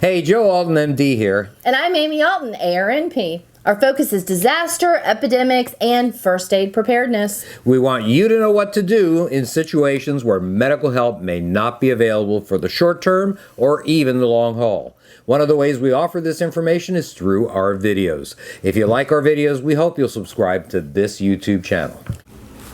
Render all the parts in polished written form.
Hey, Joe Alton, MD here. And I'm Amy Alton, ARNP. Our focus is disaster, epidemics, and first aid preparedness. We want you to know what to do in situations where medical help may not be available for the short term or even the long haul. One of the ways we offer this information is through our videos. If you like our videos, we hope you'll subscribe to this YouTube channel.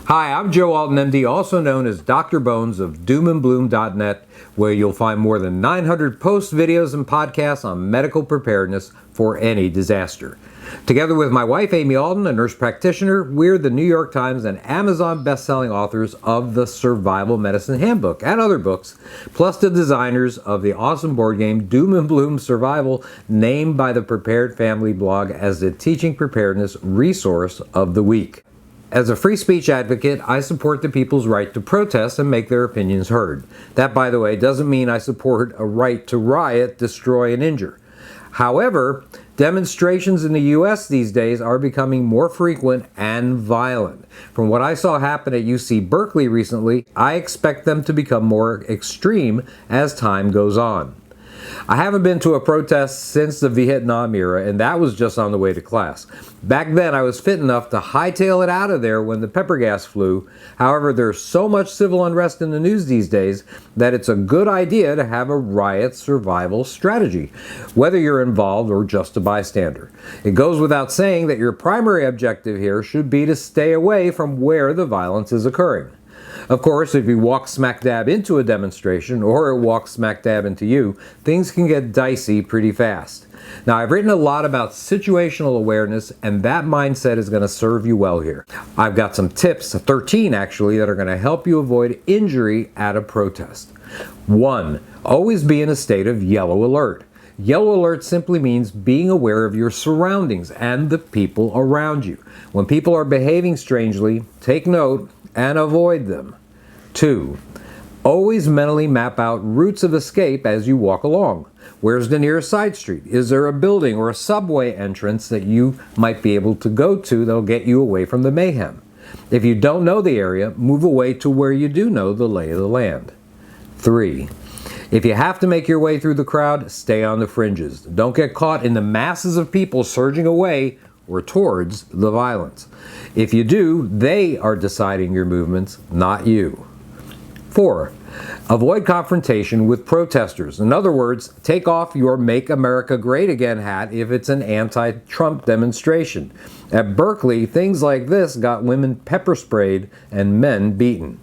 Hi, I'm Joe Alton, MD, also known as Dr. Bones of doomandbloom.net, where you'll find more than 900 posts, videos, and podcasts on medical preparedness for any disaster. Together with my wife, Amy Alton, a nurse practitioner, we're the New York Times and Amazon best-selling authors of the Survival Medicine Handbook and other books, plus the designers of the awesome board game Doom and Bloom Survival, named by the Prepared Family blog as the Teaching Preparedness Resource of the Week. As a free speech advocate, I support the people's right to protest and make their opinions heard. That, by the way, doesn't mean I support a right to riot, destroy, and injure. However, demonstrations in the U.S. these days are becoming more frequent and violent. From what I saw happen at UC Berkeley recently, I expect them to become more extreme as time goes on. I haven't been to a protest since the Vietnam era, and that was just on the way to class. Back then, I was fit enough to hightail it out of there when the pepper gas flew. However, there's so much civil unrest in the news these days that it's a good idea to have a riot survival strategy, whether you're involved or just a bystander. It goes without saying that your primary objective here should be to stay away from where the violence is occurring. Of course, if you walk smack dab into a demonstration, or it walks smack dab into you, things can get dicey pretty fast. Now, I've written a lot about situational awareness, and that mindset is going to serve you well here. I've got some tips, 13 actually, that are going to help you avoid injury at a protest. 1. Always be in a state of yellow alert. Yellow alert simply means being aware of your surroundings and the people around you. When people are behaving strangely, take note and avoid them. 2. Always mentally map out routes of escape as you walk along. Where's the nearest side street? Is there a building or a subway entrance that you might be able to go to that'll get you away from the mayhem? If you don't know the area, move away to where you do know the lay of the land. 3. If you have to make your way through the crowd, stay on the fringes. Don't get caught in the masses of people surging away or towards the violence. If you do, they are deciding your movements, not you. 4. Avoid confrontation with protesters. In other words, take off your Make America Great Again hat if it's an anti-Trump demonstration. At Berkeley, things like this got women pepper sprayed and men beaten.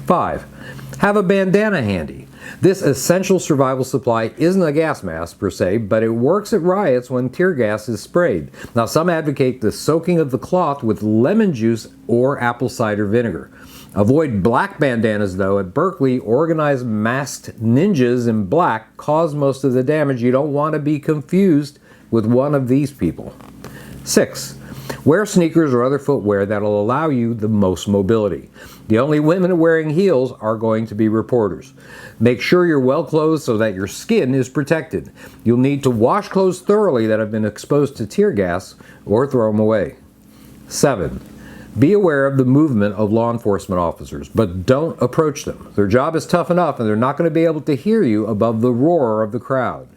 5. Have a bandana handy. This essential survival supply isn't a gas mask per se, but it works at riots when tear gas is sprayed. Now, some advocate the soaking of the cloth with lemon juice or apple cider vinegar. Avoid black bandanas, though. At Berkeley, organized masked ninjas in black cause most of the damage. You don't want to be confused with one of these people. 6. Wear sneakers or other footwear that'll allow you the most mobility. The only women wearing heels are going to be reporters. Make sure you're well clothed so that your skin is protected. You'll need to wash clothes thoroughly that have been exposed to tear gas or throw them away. 7. Be aware of the movement of law enforcement officers, but don't approach them. Their job is tough enough and they're not going to be able to hear you above the roar of the crowd.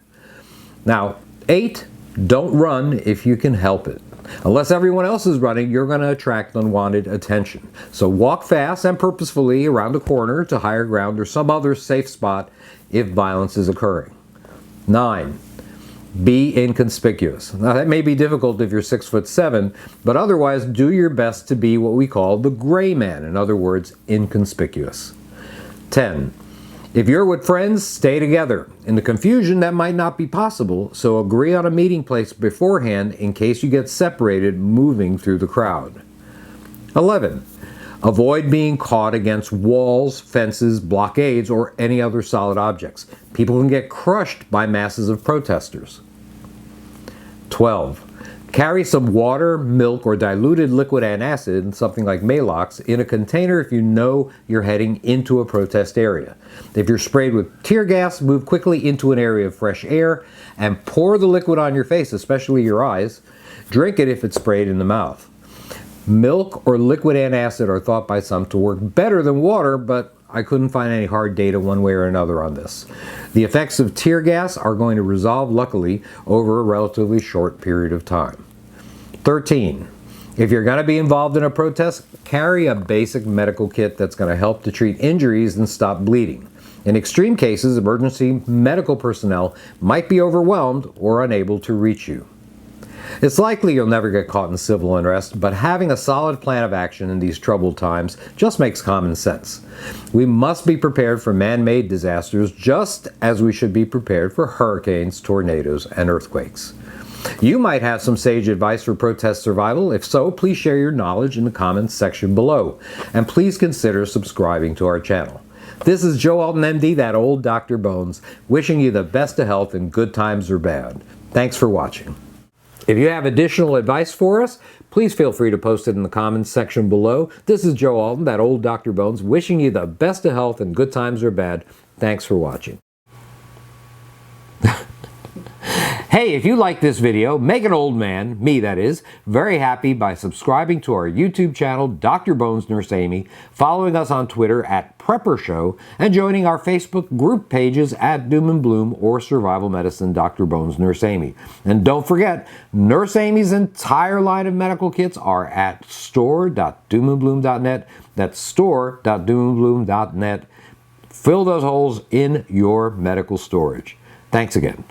Now, 8. Don't run if you can help it. Unless everyone else is running, you're going to attract unwanted attention. So walk fast and purposefully around a corner to higher ground or some other safe spot if violence is occurring. 9. Be inconspicuous. Now, that may be difficult if you're 6'7", but otherwise do your best to be what we call the gray man. In other words, inconspicuous. 10. If you're with friends, stay together. In the confusion, that might not be possible, so agree on a meeting place beforehand in case you get separated moving through the crowd. 11. Avoid being caught against walls, fences, blockades, or any other solid objects. People can get crushed by masses of protesters. 12. Carry some water, milk, or diluted liquid antacid, something like Malox, in a container if you know you're heading into a protest area. If you're sprayed with tear gas, move quickly into an area of fresh air and pour the liquid on your face, especially your eyes. Drink it if it's sprayed in the mouth. Milk or liquid antacid are thought by some to work better than water, but I couldn't find any hard data one way or another on this. The effects of tear gas are going to resolve, luckily, over a relatively short period of time. 13. If you're going to be involved in a protest, carry a basic medical kit that's going to help to treat injuries and stop bleeding. In extreme cases, emergency medical personnel might be overwhelmed or unable to reach you. It's likely you'll never get caught in civil unrest, but having a solid plan of action in these troubled times just makes common sense. We must be prepared for man-made disasters just as we should be prepared for hurricanes, tornadoes, and earthquakes. You might have some sage advice for protest survival. If so, please share your knowledge in the comments section below. And please consider subscribing to our channel. This is Joe Alton, MD, that old Dr. Bones, wishing you the best of health in good times or bad. Thanks for watching. If you have additional advice for us, please feel free to post it in the comments section below. This is Joe Alton, that old Dr. Bones, wishing you the best of health in good times or bad. Thanks for watching. Hey, if you like this video, make an old man, me that is, very happy by subscribing to our YouTube channel, Dr. Bones Nurse Amy, following us on Twitter at Prepper Show, and joining our Facebook group pages at Doom and Bloom or Survival Medicine Dr. Bones Nurse Amy. And don't forget, Nurse Amy's entire line of medical kits are at store.doomandbloom.net. That's store.doomandbloom.net. Fill those holes in your medical storage. Thanks again.